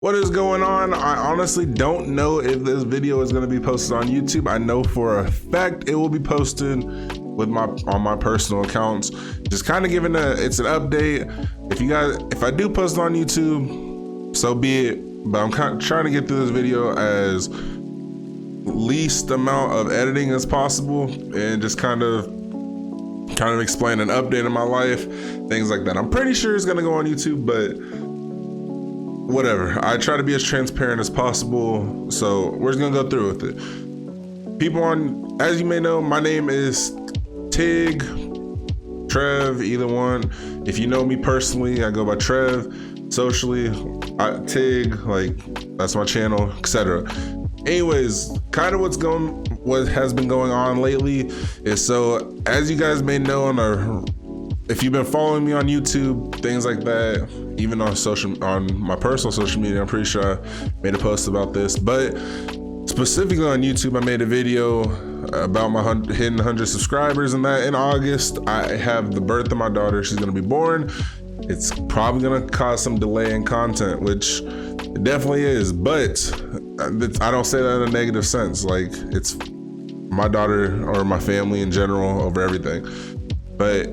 What is going on? I honestly don't know if this video is going to be posted on YouTube. I know for a fact it will be posted with on my personal accounts. Just kind of giving it's an update. If I do post it on YouTube, so be it. But I'm kind of trying to get through this video as least amount of editing as possible and just kind of explain an update in my life, things like that. I'm pretty sure it's going to go on YouTube, but whatever. I try to be as transparent as possible, so we're just gonna go through with it. People as you may know, my name is Tig, Trev, either one. If you know me personally, I go by Trev. Socially, Tig, like that's my channel, etc. Anyways, kind of what has been going on lately is, so as you guys may know if you've been following me on YouTube, things like that, even on my personal social media, I'm pretty sure I made a post about this, but specifically on YouTube, I made a video about my hitting 100 subscribers, and that in August, I have the birth of my daughter. She's gonna be born. It's probably gonna cause some delay in content, which it definitely is, but I don't say that in a negative sense. Like, it's my daughter or my family in general over everything. But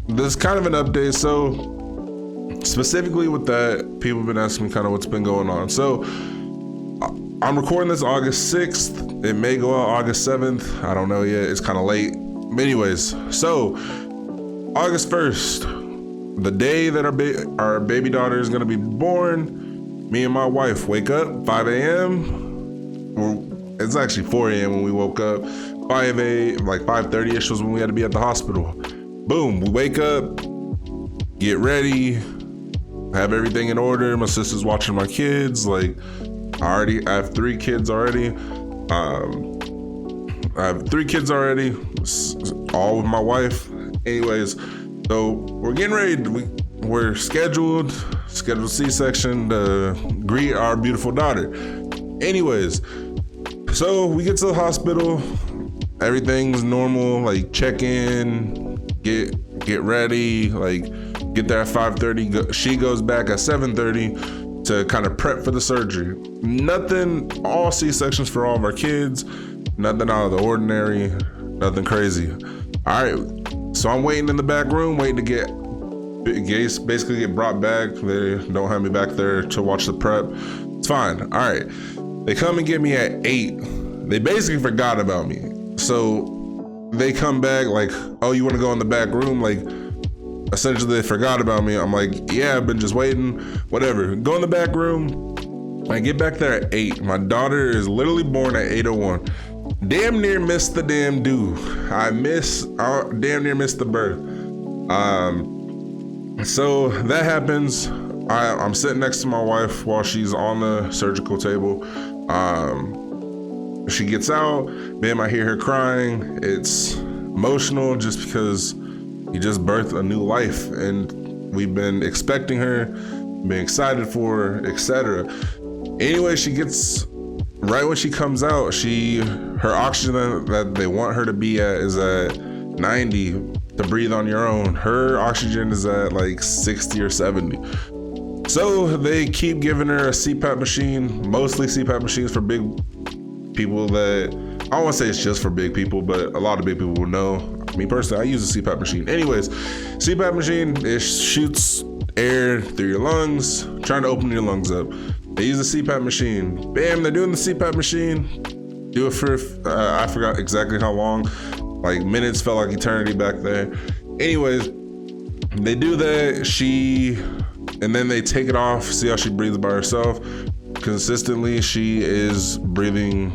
this is kind of an update. So specifically with that, people have been asking me kind of what's been going on. So I'm recording this August 6th. It may go out August 7th. I don't know yet. It's kind of late. But anyways, so August 1st, the day that our baby daughter is going to be born, me and my wife wake up 5 a.m. It's actually 4 a.m. when we woke up. 5:30ish was when we had to be at the hospital. Boom, we wake up, get ready, have everything in order. My sister's watching my kids. Like, I have 3 kids already. I have 3 kids already, all with my wife. Anyways, so we're getting ready. We're scheduled C-section to greet our beautiful daughter. Anyways, so we get to the hospital. Everything's normal, like check in, get ready, like get there at 5:30. She goes back at 7:30 to kind of prep for the surgery. Nothing, all C-sections for all of our kids, nothing out of the ordinary, nothing crazy. All right, so I'm waiting in the back room, waiting to basically get brought back. They don't have me back there to watch the prep. It's fine. All right, they come and get me at 8. They basically forgot about me. So they come back like, oh, you want to go in the back room? Like, essentially they forgot about me. I'm like, yeah, I've been just waiting, whatever. Go in the back room. I get back there at 8. My daughter is literally born at 8:01. Damn near missed the damn due. I damn near missed the birth. So that happens. I'm sitting next to my wife while she's on the surgical table. She gets out, bam, I hear her crying. It's emotional just because you just birthed a new life and we've been expecting her, been excited for her, etc. Anyway, right when she comes out, her oxygen that they want her to be at is at 90 to breathe on your own. Her oxygen is at like 60 or 70. So they keep giving her a CPAP machine, mostly CPAP machines for big people that, I don't want to say it's just for big people, but a lot of big people will know. Me personally, I use a CPAP machine. Anyways, CPAP machine, it shoots air through your lungs, trying to open your lungs up. They use a CPAP machine. Bam, they're doing the CPAP machine. Do it for, I forgot exactly how long. Like minutes felt like eternity back there. Anyways, they do that. And then they take it off, see how she breathes by herself. Consistently, she is breathing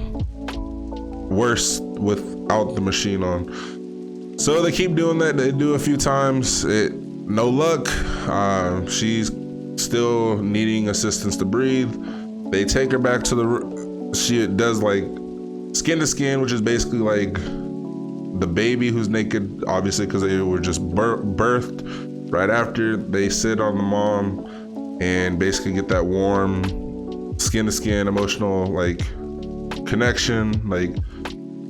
worse without the machine on. So they keep doing that. They do a few times. No luck. She's still needing assistance to breathe. They take her back to she does like skin to skin, which is basically like the baby who's naked, obviously, because they were just birthed right after. They sit on the mom and basically get that warm skin to skin emotional like connection. Like,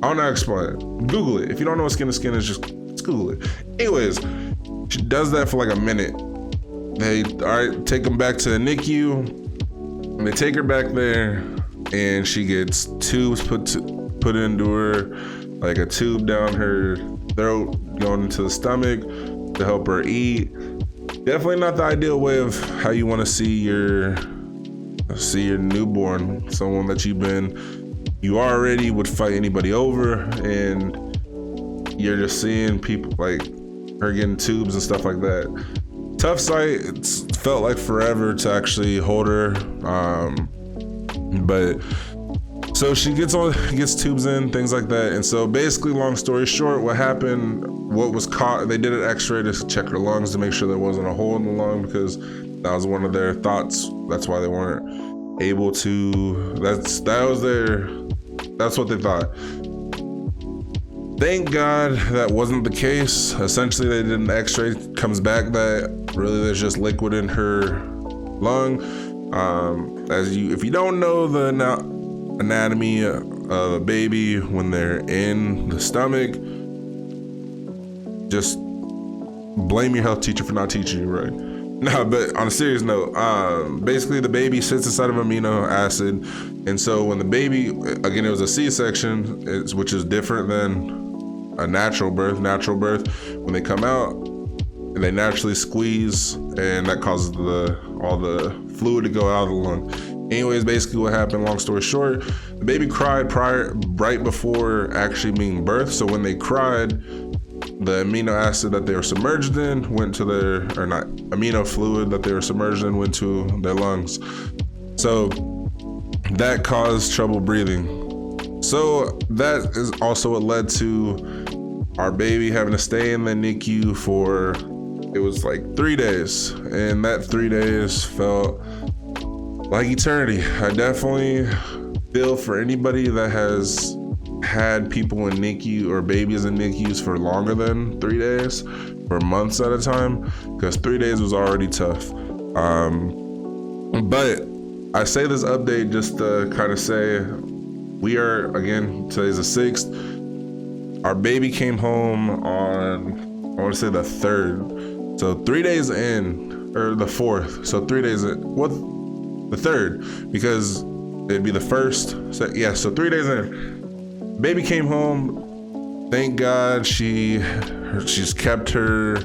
I don't know how to explain it. Google it. If you don't know what skin to skin is, just Google it. Anyways, she does that for like a minute. They take them back to the NICU. They take her back there, and she gets tubes put into her, like a tube down her throat, going into the stomach to help her eat. Definitely not the ideal way of how you want to see your newborn, someone that you already would fight anybody over, and you're just seeing people like her getting tubes and stuff like that. Tough sight. It's felt like forever to actually hold her, but so she gets tubes in, things like that. And so basically, long story short, what happened, what was caught, they did an x-ray to check her lungs to make sure there wasn't a hole in the lung, because that was one of their thoughts. That's why they weren't able to, that's what they thought. Thank God that wasn't the case. Essentially, they did an x-ray, comes back that really there's just liquid in her lung. If you don't know the anatomy of a baby when they're in the stomach, just blame your health teacher for not teaching you right. No, but on a serious note, basically the baby sits inside of amino acid, and so when the baby, again, it was a C-section, which is different than a natural birth. Natural birth, when they come out, they naturally squeeze, and that causes all the fluid to go out of the lung. Anyways, basically what happened, long story short, the baby cried right before actually being birthed. So when they cried, the amino acid that they were submerged in went to amino fluid that they were submerged in went to their lungs. So that caused trouble breathing. So that is also what led to our baby having to stay in the NICU for, it was like 3 days. And that 3 days felt like eternity. I definitely feel for anybody that has had people in NICU or babies in NICUs for longer than 3 days, for months at a time, because 3 days was already tough. But I say this update just to kind of say, we are, again, today's the 6th. Our baby came home on, I want to say the 3rd. So 3 days in, or the 4th. So 3 days in, the 3rd, because it'd be the 1st. So 3 days in. Baby came home. Thank God she's kept her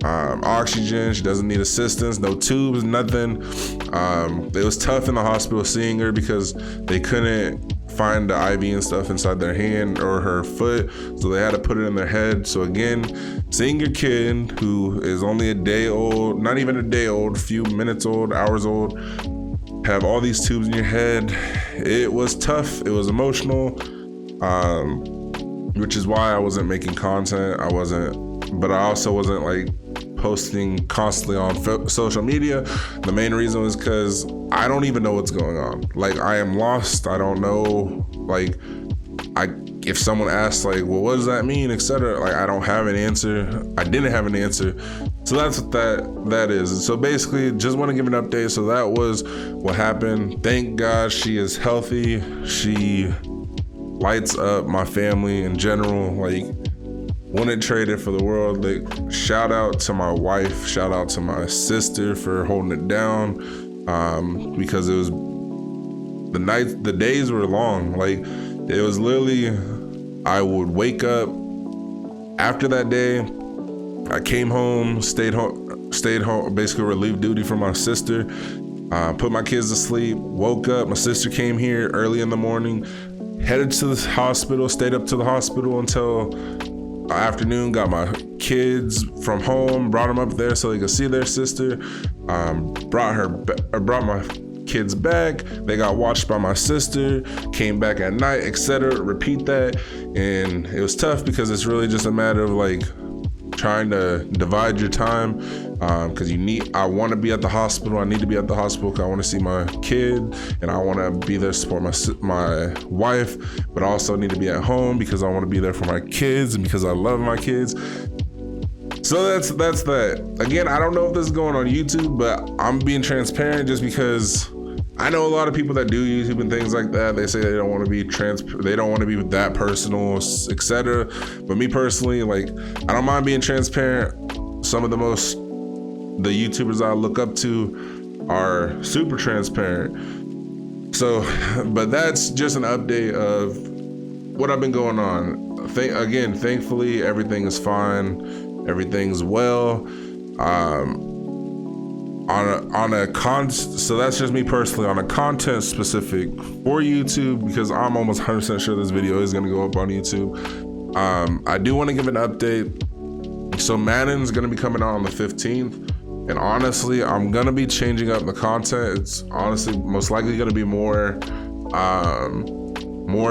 oxygen. She doesn't need assistance, no tubes, nothing. It was tough in the hospital seeing her because they couldn't find the IV and stuff inside their hand or her foot, so they had to put it in their head. So again, seeing your kid who is only a day old, not even a day old, a few minutes old, hours old, have all these tubes in your head, it was tough. It was emotional, which is why I wasn't making content. But I also wasn't like posting constantly on social media. The main reason was because I don't even know what's going on. Like, I am lost. I don't know. Like, if someone asks, like, well, what does that mean, etc., like, I don't have an answer. I didn't have an answer. So that's what that is. So basically, just want to give an update. So that was what happened. Thank God she is healthy. She lights up my family in general. Like, wouldn't trade it for the world. Like, shout out to my wife, shout out to my sister for holding it down, because it was the days were long. Like, it was literally, I would wake up after that day, I came home, stayed home, basically relieved duty for my sister, put my kids to sleep, woke up, my sister came here early in the morning, headed to the hospital, stayed up to the hospital until afternoon, got my kids from home, brought them up there so they could see their sister, brought my kids back, they got watched by my sister, came back at night, etc. Repeat that. And it was tough because it's really just a matter of like trying to divide your time, because I want to be at the hospital. I need to be at the hospital because I want to see my kid and I want to be there to support my wife, but I also need to be at home because I want to be there for my kids and because I love my kids. So that's that. Again, I don't know if this is going on YouTube, but I'm being transparent just because I know a lot of people that do YouTube and things like that. They say they don't want to be they don't want to be that personal, etc. But me personally, like, I don't mind being transparent. Some of the YouTubers I look up to, are super transparent. So, but that's just an update of what I've been going on. Again, thankfully, everything is fine. Everything's well. So that's just me personally on a content specific for YouTube, because I'm almost 100% sure this video is gonna go up on YouTube. I do want to give an update. So Madden's gonna be coming out on the 15th, and honestly, I'm gonna be changing up the content. It's honestly most likely gonna be more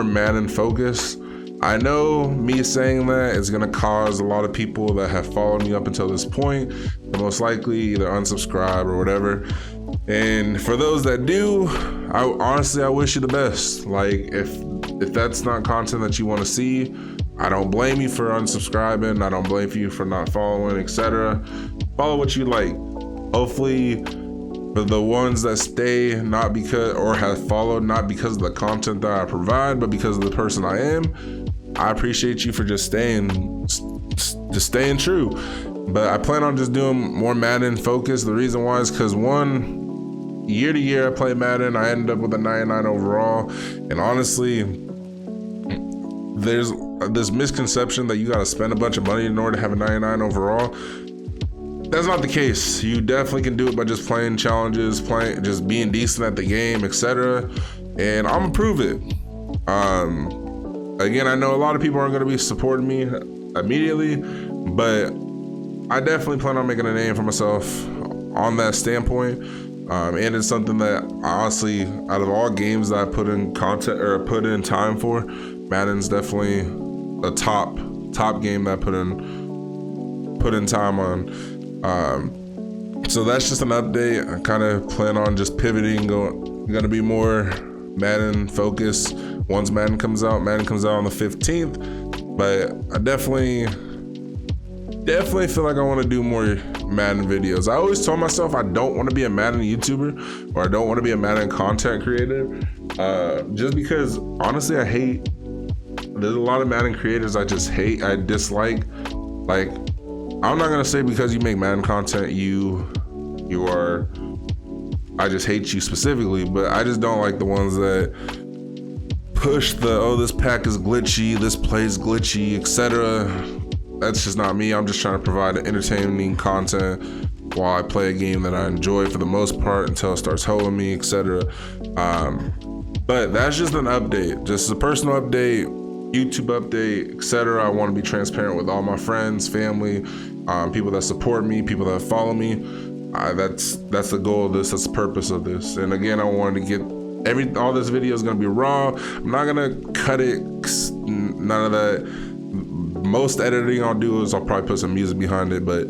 Madden focused. I know me saying that is gonna cause a lot of people that have followed me up until this point to most likely either unsubscribe or whatever. And for those that do, I wish you the best. Like if that's not content that you want to see, I don't blame you for unsubscribing. I don't blame you for not following, etc. Follow what you like. Hopefully, for the ones that stay, not because or have followed, not because of the content that I provide, but because of the person I am, I appreciate you for just staying true. But I plan on just doing more Madden focus. The reason why is because one, year to year I play Madden, I ended up with a 99 overall, and honestly, there's this misconception that you got to spend a bunch of money in order to have a 99 overall. That's not the case. You definitely can do it by just playing challenges, just being decent at the game, etc. And I'm gonna prove it. Again, I know a lot of people aren't gonna be supporting me immediately, but I definitely plan on making a name for myself on that standpoint. And it's something that I honestly, out of all games that I put in content or put in time for, Madden's definitely a top game that I put in time on. So that's just an update. I kind of plan on just pivoting, gonna be more Madden focused once Madden comes out. Madden comes out on the 15th, but I definitely feel like I want to do more Madden videos. I always told myself I don't want to be a Madden YouTuber, or I don't want to be a Madden content creator, just because honestly there's a lot of Madden creators I dislike. Like, I'm not gonna say because you make Madden content I just hate you specifically, but I just don't like the ones that push this pack is glitchy, this play's glitchy, etc. That's just not me. I'm just trying to provide entertaining content while I play a game that I enjoy for the most part until it starts holding me, etc. But that's just an update, just a personal update, YouTube update, etc. I want to be transparent with all my friends, family, people that support me, people that follow me. That's the goal of this. That's the purpose of this. And again, I wanted to get all this video is gonna be raw. I'm not gonna cut it, none of that. Most editing I'll do is I'll probably put some music behind it, but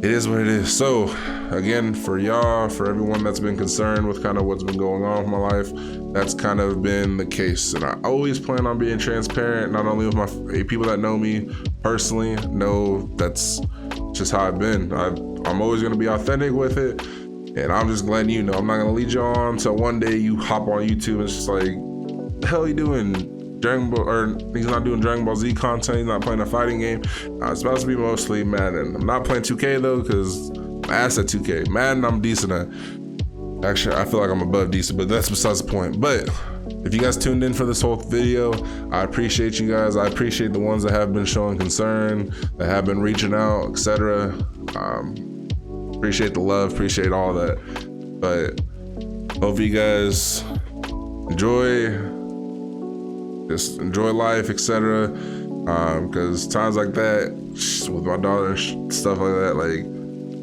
it is what it is. So again, for everyone that's been concerned with kind of what's been going on with my life, that's kind of been the case. And I always plan on being transparent, not only with my people that know me personally, know that's just how I've been. I'm always gonna be authentic with it, and I'm just letting you know, I'm not gonna lead you on until one day you hop on YouTube and it's just like, the hell you doing? He's not doing Dragon Ball Z content, he's not playing a fighting game. It's supposed to be mostly Madden. I'm not playing 2K though, because I'm ass at 2K. Madden, I'm decent at. Actually, I feel like I'm above decent, but that's besides the point. But if you guys tuned in for this whole video, I appreciate you guys. I appreciate the ones that have been showing concern, that have been reaching out, etc. Appreciate the love, appreciate all that. But hope you guys just enjoy life, etc. Because times like that, with my daughter and stuff like that, like,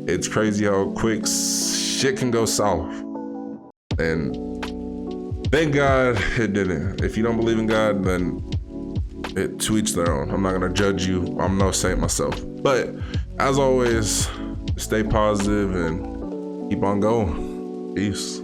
it's crazy how quick shit can go south. And thank God it didn't. If you don't believe in God, then to each their own. I'm not gonna judge you. I'm no saint myself. But as always, stay positive and keep on going. Peace.